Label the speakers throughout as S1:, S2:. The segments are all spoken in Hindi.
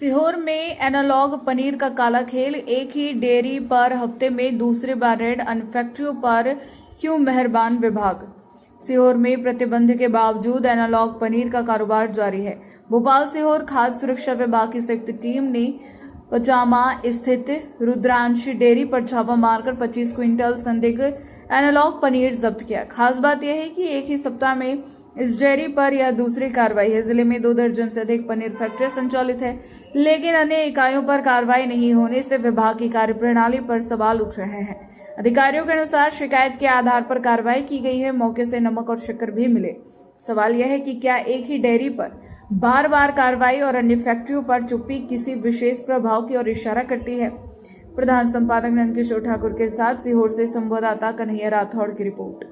S1: सीहोर में एनालॉग पनीर का काला खेल। एक ही डेयरी पर हफ्ते में दूसरी बार रेड। अनफैक्ट्रियों पर क्यों मेहरबान विभाग। सीहोर में प्रतिबंध के बावजूद एनालॉग पनीर का कारोबार जारी है। भोपाल सीहोर खाद्य सुरक्षा विभाग की संयुक्त टीम ने पचामा स्थित रुद्रांशी डेयरी पर छापा मारकर 25 क्विंटल संदिग्ध एनालॉग पनीर जब्त किया। खास बात यह है कि एक ही सप्ताह में इस डेयरी पर यह दूसरी कार्रवाई है। जिले में 2 दर्जन से अधिक पनीर फैक्ट्रियां संचालित है, लेकिन अन्य इकाइयों पर कार्रवाई नहीं होने से विभाग की कार्यप्रणाली पर सवाल उठ रहे हैं। अधिकारियों के अनुसार शिकायत के आधार पर कार्रवाई की गई है। मौके से नमक और शक्कर भी मिले। सवाल यह है कि क्या एक ही डेयरी पर बार बार कार्रवाई और अन्य फैक्ट्रियों पर चुप्पी किसी विशेष प्रभाव की ओर इशारा करती है। प्रधान संपादक नंदकिशोर ठाकुर के साथ सीहोर से संवाददाता कन्हैया राठौड़ की रिपोर्ट।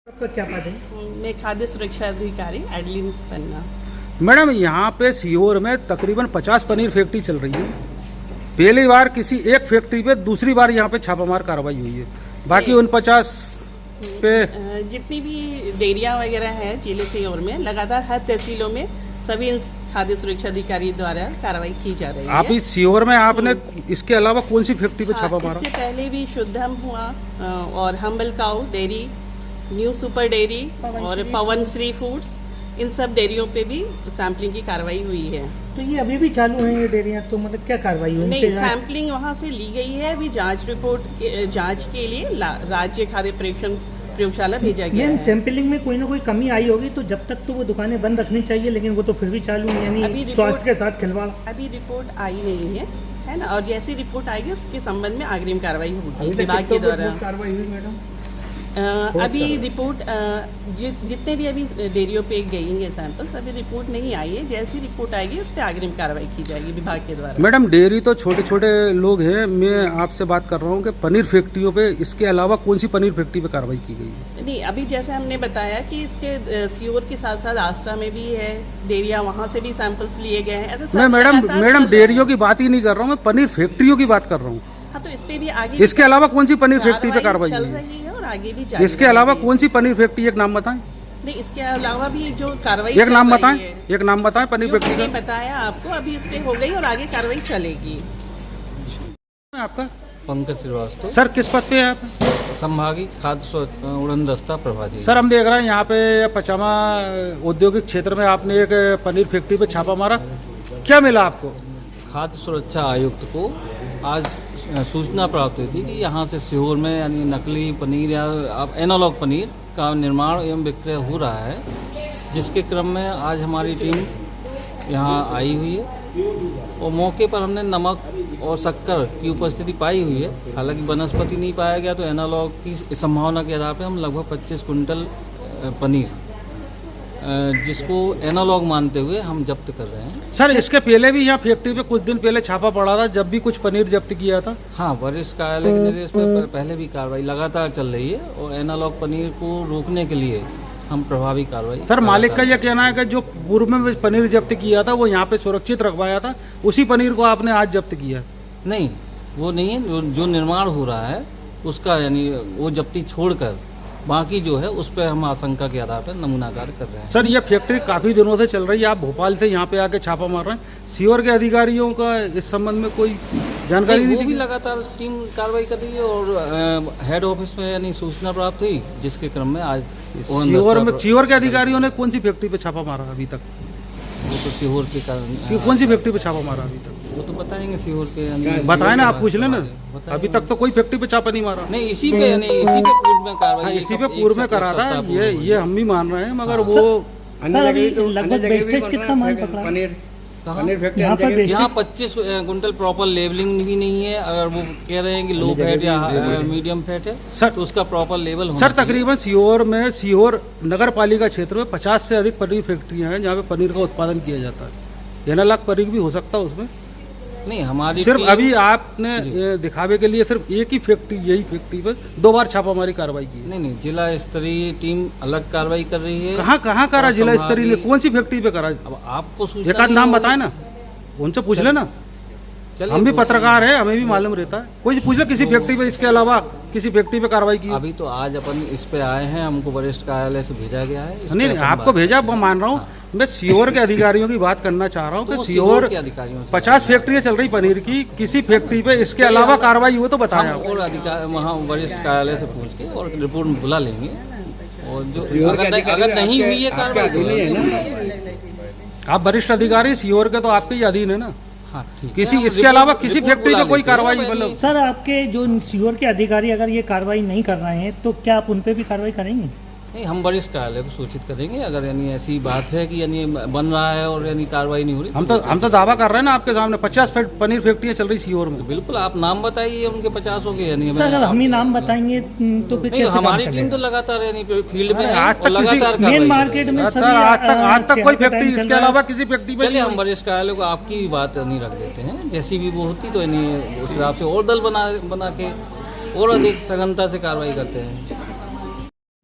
S2: आपका क्या पद है?
S3: मैं खाद्य सुरक्षा अधिकारी एडलिन पन्ना।
S2: मैडम, यहाँ पे सीहोर में तकरीबन 50 पनीर फैक्ट्री चल रही है। पहली बार किसी एक फैक्ट्री पे, दूसरी बार यहाँ पे छापामार कार्रवाई हुई है। बाकी उन 50 पे
S3: जितनी भी डेयरियाँ वगैरह हैं जिले सीहोर में, लगातार हर तहसीलों में सभी खाद्य सुरक्षा अधिकारी द्वारा कार्रवाई की जा रही है।
S2: आप इस सीहोर में आपने इसके अलावा कौन सी फैक्ट्री पे छापा मारा?
S3: इससे पहले भी शुद्धम हुआ और humble cow dairy, new super dairy और पवन श्री फूड्स, इन सब डेयरियों पे भी सैंपलिंग की कार्रवाई हुई है।
S4: तो ये अभी भी चालू है ये डेयरियाँ? तो मतलब क्या कार्रवाई हुई?
S3: नहीं, सैंपलिंग वहाँ से ली गई है। अभी जांच रिपोर्ट जांच के लिए राज्य खाद्य परीक्षण प्रयोगशाला भेजा गया है।
S4: सैंपलिंग में कोई ना कोई कमी आई होगी, तो जब तक तो वो दुकानें बंद रखनी चाहिए, लेकिन वो तो फिर भी चालू है, यानी स्वास्थ्य के साथ खिलवाड़।
S3: अभी रिपोर्ट आई नहीं है ना, और जैसी रिपोर्ट आएगी उसके संबंध में अग्रिम कार्रवाई होगी विभाग के द्वारा।
S4: कार्रवाई हुई मैडम?
S3: अभी रिपोर्ट जितने भी अभी डेयरियों पे गई हैं सैंपल्स, अभी रिपोर्ट नहीं आई है। जैसी रिपोर्ट आएगी उस पर अग्रिम कार्रवाई की जाएगी विभाग के द्वारा।
S2: मैडम, डेयरी तो छोटे छोटे लोग हैं। मैं आपसे बात कर रहा हूँ कि पनीर फैक्ट्रियों पे इसके अलावा कौन सी पनीर फैक्ट्री पे कार्रवाई की गई है?
S3: नहीं, अभी जैसे हमने बताया कि इसके सीहोर के साथ साथ आस्था में भी है डेयरिया, वहाँ से भी सैंपल्स लिए गए हैं।
S2: मैं मैडम डेयरियों की बात ही नहीं कर रहा हूँ, मैं पनीर फैक्ट्रियों की बात कर रहा हूँ।
S3: हाँ, तो इस पे भी आगे
S2: इसके अलावा कौन सी पनीर फैक्ट्री पे कार्रवाई
S3: चल
S2: हुई है?
S3: रही है और आगे भी जारी
S2: इसके अलावा कौन सी पनीर फैक्ट्री, एक नाम बताएं।
S3: नहीं, इसके अलावा भी जो कार्रवाई
S2: एक नाम बताएं, एक नाम बताएं पनीर फैक्ट्री का।
S3: बताया आपको, अभी इस पे हो गई और आगे कार्रवाई चलेगी।
S2: आपका?
S5: पंकज श्रीवास्तव।
S2: सर, किस पद पे है आप?
S5: संभागीय खाद्य उड़न दस्ता प्रभारी।
S2: सर, हम देख रहे हैं यहाँ पे पचामा औद्योगिक क्षेत्र में आपने एक पनीर फैक्ट्री पे छापा मारा, क्या मिला आपको?
S5: खाद्य सुरक्षा आयुक्त को आज सूचना प्राप्त हुई थी कि यहाँ से सीहोर में यानी नकली पनीर या एनालॉग पनीर का निर्माण एवं विक्रय हो रहा है, जिसके क्रम में आज हमारी टीम यहाँ आई हुई है और मौके पर हमने नमक और शक्कर की उपस्थिति पाई हुई है। हालांकि वनस्पति नहीं पाया गया, तो एनालॉग की संभावना के आधार पर हम लगभग 25 क्विंटल पनीर, जिसको एनालॉग मानते हुए हम जब्त कर रहे हैं।
S2: सर, इसके पहले भी यहाँ फैक्ट्री पे कुछ दिन पहले छापा पड़ा था, जब भी कुछ पनीर जब्त किया था?
S5: हाँ, वरिष्ठ कार्यालय के निर्देश में पहले भी कार्रवाई लगातार चल रही है और एनालॉग पनीर को रोकने के लिए हम प्रभावी कार्रवाई।
S2: सर, मालिक का यह कहना है कि जो पूर्व में पनीर जब्त किया था वो यहाँ पे सुरक्षित रखवाया था, उसी पनीर को आपने आज जब्त किया?
S5: नहीं, वो नहीं है। जो निर्माण हो रहा है उसका यानी वो जब्ती छोड़कर बाकी जो है उस पर हम आशंका के आधार पर नमूनाकार कर रहे हैं।
S2: सर, ये फैक्ट्री काफी दिनों से चल रही है, आप भोपाल से यहाँ पे आके छापा मार रहे हैं। सीहोर के अधिकारियों का इस संबंध में कोई जानकारी नहीं?
S5: वो भी लगातार टीम कार्रवाई कर रही है और हेड ऑफिस में यानी सूचना प्राप्त हुई, जिसके क्रम में आज
S2: सीहोर के अधिकारियों ने कौन सी फैक्ट्री पे छापा मारा अभी तक?
S5: वो तो सीहोर के कारण।
S2: कौन सी फैक्ट्री पे छापा मारा अभी तक?
S5: वो तो बताएंगे सीहोर के।
S2: बताए ना, आप पूछ लेना। अभी तक तो कोई फैक्ट्री पे छापा नहीं मारा।
S5: नहीं, इसी पे पूर्व में कार्रवाई,
S2: इसी पे पूर्व में करा था। ये हम भी मान रहे हैं, मगर वो
S4: लगभग वेस्टेज कितना माल पकड़ा?
S5: यहाँ 25 क्विंटल प्रॉपर लेबलिंग भी नहीं है। अगर वो कह रहे हैं कि लो फैट या मीडियम फैट है सर, तो उसका प्रॉपर लेबल होना
S2: सर। तकरीबन सीहोर नगर पालिका क्षेत्र में 50 से अधिक पनीर फैक्ट्रियां हैं जहाँ पे पनीर का उत्पादन किया जाता है। एनालॉग पनीर भी हो सकता है उसमें?
S5: नहीं, हमारी
S2: सिर्फ अभी आपने दिखावे के लिए सिर्फ एक ही फैक्ट्री, यही फैक्ट्री पर 2 बार छापामारी कार्रवाई की?
S5: नहीं, जिला स्तरीय टीम अलग कार्रवाई कर रही है।
S2: कहाँ करा जिला स्तरीय ने? कौन सी फैक्ट्री पे करा?
S5: अब आपको
S2: एक आध नाम बताए ना, उनसे पूछ लेना।
S5: चलिए,
S2: हम भी
S5: तो-
S2: पत्रकार हैं, हमें भी मालूम रहता है। कोई पूछ लो किसी फैक्ट्री पे इसके अलावा किसी फैक्ट्री पे कार्रवाई की?
S5: अभी तो आज अपन इस पे आए हैं, हमको वरिष्ठ कार्यालय से भेजा गया है। इस पे
S2: नहीं,
S5: अपन
S2: आपको
S5: बात
S2: भेजा
S5: करेंगे।
S2: मैं मान रहा हूँ। मैं सीहोर के अधिकारियों की बात करना चाह रहा हूँ
S5: तो
S2: कि
S5: वो
S2: सीहोर
S5: के अधिकारियों से
S2: 50 फैक्ट्रियाँ चल रही पनीर की, किसी फैक्ट्री पे इसके अलावा कार्रवाई हुई तो बताया
S5: हम
S2: आपको।
S5: और अधिकार वहाँ वरिष्ठ कार्यालय से पूछ के और रिपोर्ट बुला लेंगे, और जो अगर नहीं हुई है कार्रवाई तो
S2: आप वरिष्ठ अधिकारी सीहोर के, तो आपके ही अधीन है ना।
S5: हाँ ठीक है,
S2: किसी
S5: हम
S2: इसके
S5: रिपोर्ट-
S2: अलावा किसी
S5: रिपोर्ट
S2: फैक्ट्री
S5: बुला
S2: पे कोई
S5: लेते हैं।
S2: कार्रवाई
S5: यानी
S2: मतलब
S4: सर आपके जो सीहोर के अधिकारी अगर ये कार्रवाई नहीं कर रहे हैं तो क्या आप उन पे भी कार्रवाई करेंगे?
S5: नहीं, हम वरिष्ठ कार्यालय को सूचित करेंगे अगर यानी ऐसी बात है कि यानी बन रहा है और यानी कार्रवाई नहीं हो रही।
S2: हम तो दावा कर रहे हैं ना आपके सामने 50 पनीर फैक्ट्रियाँ चल रही सीहोर में।
S5: बिल्कुल, आप नाम बताइए उनके 50 हो गए यानी
S4: सर अगर हम ही नाम बताएंगे तो फिर
S5: नहीं,
S4: कैसे काम
S5: हमारी टीम
S4: चलेगा?
S5: तो लगातार यानी फील्ड में है
S2: आज तक
S5: और लगातार
S2: किसी-
S5: कार्रवाई
S4: मेन
S5: कर
S4: मार्केट
S5: रही
S4: में
S5: है।
S2: सर
S4: सभी
S2: आज तक कोई
S4: क्या
S2: फैक्ट्री
S4: चल
S2: इसके
S4: रहा है?
S2: अलावा किसी फैक्ट्री पे
S5: चलिए,
S2: नहीं
S5: हम वरिष्ठ कार्यालय को आपकी भी बात नहीं रख देते हैं, जैसी भी वो होती तो यानी उस हिसाब से और दल बना के और अधिक सघनता से कार्रवाई करते हैं।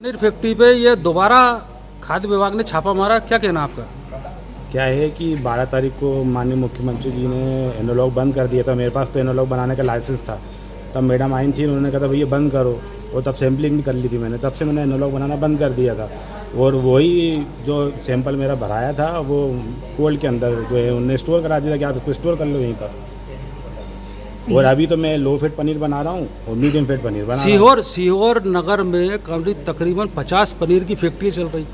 S2: पनीर फैक्ट्री पे ये दोबारा खाद्य विभाग ने छापा मारा, क्या कहना आपका?
S6: क्या है कि 12 तारीख को माननीय मुख्यमंत्री जी ने एनोलॉग बंद कर दिया था। मेरे पास तो एनोलॉग बनाने का लाइसेंस था। तब मैडम आई थी, उन्होंने कहा था भैया बंद करो, और तब सैम्पलिंग भी कर ली थी मैंने। तब से मैंने एनोलॉग बनाना बंद कर दिया था, और वही जो सैंपल मेरा भराया था वो कोल्ड के अंदर जो है उन्होंने स्टोर करा दिया था कि आप इसको स्टोर कर लो यहीं पर। और अभी तो मैं लो फेट पनीर बना रहा हूँ और मीडियम फेट पनीर बना रहा हूँ।
S2: सीहोर नगर में तकरीबन 50 पनीर की फैक्ट्री चल रही।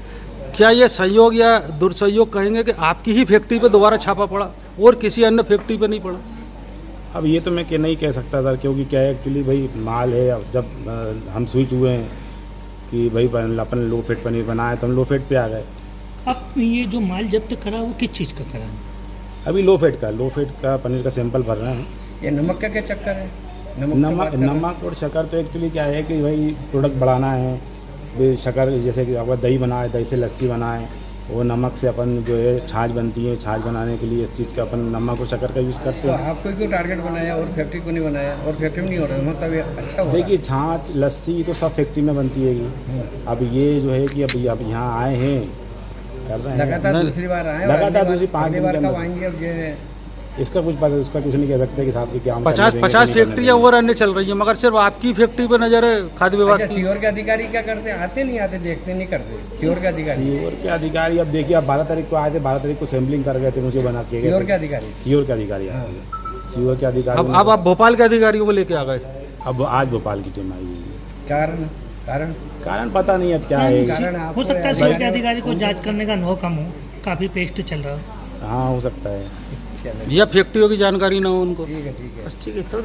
S2: क्या ये संयोग या दुर्संयोग कहेंगे कि आपकी ही फैक्ट्री पे दोबारा छापा पड़ा और किसी अन्य फैक्ट्री पे नहीं पड़ा?
S6: अब ये तो मैं नहीं कह सकता सर, क्योंकि क्या है एक्चुअली भाई माल है। अब जब हम स्विच हुए हैं कि भाई अपन लो फेट पनीर बनाए तो हम लो फेट पे आ गए।
S4: अब ये जो माल जब्त करा वो किस चीज़ का करा?
S6: अभी लो फेट का पनीर का सैंपल भर रहे हैं।
S7: ये नमक का क्या चक्कर है?
S6: नमक और शक्कर तो एक्चुअली क्या है कि भाई प्रोडक्ट बढ़ाना है। भी शक्कर जैसे कि अगर दही बनाए, दही से लस्सी बनाए, वो नमक से अपन जो है छाछ बनती है, छाछ बनाने के लिए इस चीज़ का अपन नमक और शक्कर का यूज़ करते
S7: तो
S6: हैं।
S7: आपको क्यों टारगेट बनाया और फैक्ट्री को नहीं बनाया? और फैक्ट्री में नहीं हो रहा है मतलब ये अच्छा हो
S6: देखिए छाछ लस्सी तो सब फैक्ट्री में बनती है। अब ये जो है कि अब यहाँ आए हैं, कर रहे हैं
S7: लगातार दूसरी बार आए,
S6: लगातार दूसरी 5
S7: अगली
S6: दिन
S7: बार
S6: के
S7: कब
S6: अंदर।
S7: आएंगे? अब ये
S6: इसका कुछ पता, उसका कुछ नहीं कह सकते कि साहब की क्या हम करने
S2: 50
S6: देंगे,
S2: 50
S6: नहीं करने
S2: फैक्ट्रियाँ
S6: देंगे।
S2: और अन्य चल रही है, मगर सिर्फ आपकी फैक्ट्री पे नजर है खाद्य विभाग
S7: अच्छा,
S2: की।
S7: सीहोर के अधिकारी क्या करते हैं? आते नहीं आते, देखते नहीं करते? सीहोर के अधिकारी,
S6: सीहोर के अधिकारी अब देखिए, अब 12 तारीख को आए थे, 12 तारीख को सैम्पलिंग कर गए थे, मुझे बना के
S7: सीहोर
S6: गए
S7: के
S6: थे।
S7: अधिकारी।
S6: सीहोर के अधिकारी आए थे। सीहोर के अधिकारी
S2: अब आप भोपाल के अधिकारियों को लेके आ गए।
S6: अब आज भोपाल की टीम आई हुई है।
S7: कारण
S6: कारण पता नहीं अब क्या है।
S7: कारण
S4: हो
S7: आपको
S4: सकता है
S7: अधिकारी-
S4: सीहोर के अधिकारी को जांच करने का अनुभव कम हो, काफ़ी पेस्ट चल रहा हो।
S6: हाँ हो सकता है।
S2: या फैक्ट्रियों की जानकारी ना हो उनको।
S7: ठीक है, ठीक है।
S4: ठीक है तो